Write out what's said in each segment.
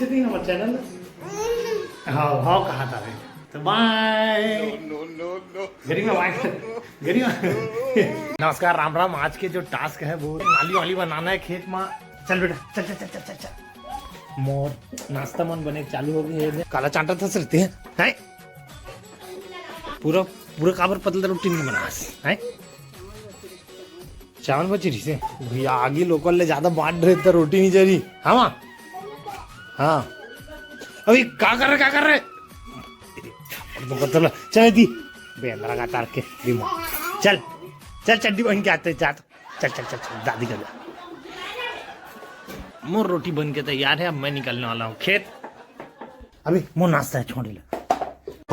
कैसे थी हमारे चैनल हाँ हाँ कहा था भाई तो बाय गरिमा बाय गरिमा नमस्कार राम राम। आज के जो टास्क है वो नाली वाली बनाना है खेत में। चल बेटा चल चल चल चल चल चल मोर नाश्ता मन बने चालू हो गई है। काला चांटा था सकते हैं पूरा पूरा काबर पतला रोटी नहीं बना है चावल बची रही से भैया आगे लोकल ले ज्यादा बांट रहे तो रोटी नहीं जा रही। हाँ माँ हाँ अभी क्या कर रहे तो पता चल दी बेंद्रा का तार के दिमाग चल चल चड्डी बन के आते चल चल चल चल चल दादी कर मोर रोटी बन के तैयार है। अब मैं निकलने वाला हूँ खेत। अभी मोर नाश्ता है छोड़ ले।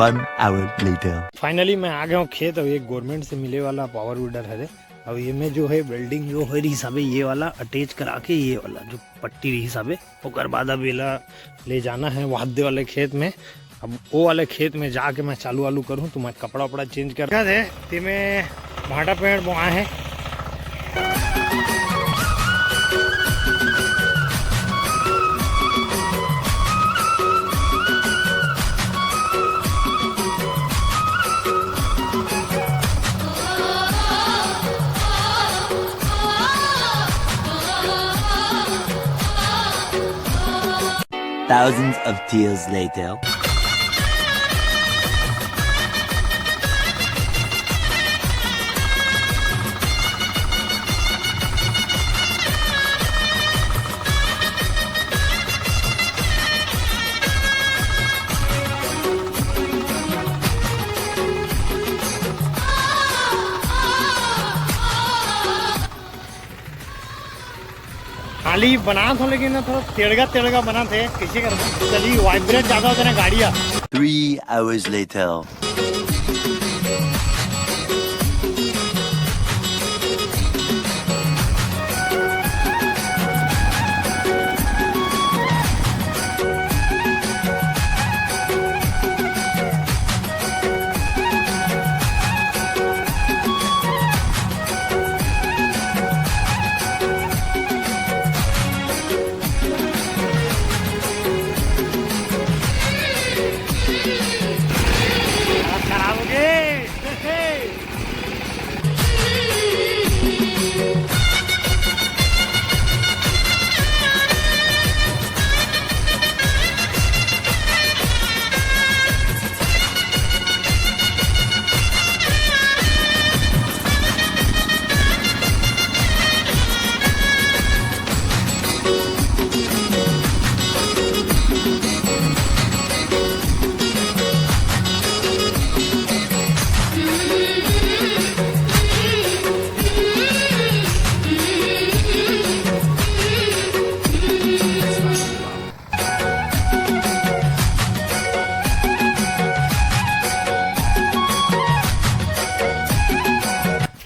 1 hour later. फाइनली मैं आ गया हूँ खेत। अब ये गवर्नमेंट से मिले वाला पावर वीडर है। अब ये में जो है वेल्डिंग जो है हिसाबे ये वाला अटैच करा के ये वाला जो पट्टी रही हिसाबे ओकर बाद अब येला ले जाना है वाद्य वाले खेत में। अब वो वाले खेत में जाके मैं चालू वालू करूँ तो मैं कपड़ा वपड़ा चेंज कर है ते में भाटा पेड़ बोआ है। Thousands of tears later. खाली बना था लेकिन ना थोड़ा तेड़गा बना थे कैसे करना चलिए वाइब्रेट ज्यादा होता है ना गाड़िया। 3 hours later.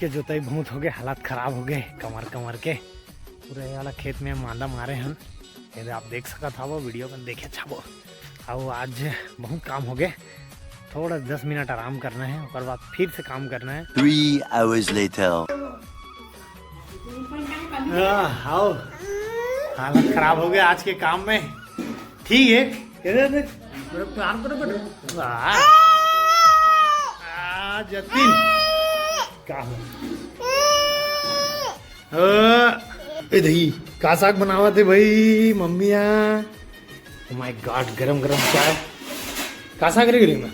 के जोताई बहुत हो गए, हालात खराब हो गए कमर के पूरे वाला खेत में मांदा मारे हैं। यदि आप देख सका था वो वीडियो में देखे अच्छा वो। अब आज बहुत काम हो गए, थोड़ा 10 मिनट आराम करना है और बाद फिर से काम करना है। 3 hours later. आओ हालत खराब हो गया आज के काम में। ठीक है प्यार करो जतिन दही का साग बनावा थे भाई मम्मिया। ओ माय गॉड गरम चाय का साग रे में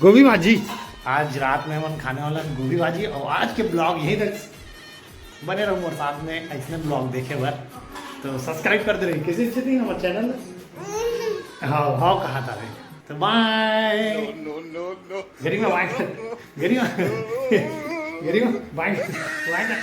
गोभी भाजी। आज रात में हम खाने वाला गोभी भाजी। और आज के ब्लॉग यहीं तक बने रहो और साथ में ऐसे ब्लॉग देखे बार तो सब्सक्राइब कर दे रही कैसे अच्छे थी हमारे चैनल। हाँ हाँ कहा था भाई तो बाय गरिमा बाय गरिमा बाय बाय।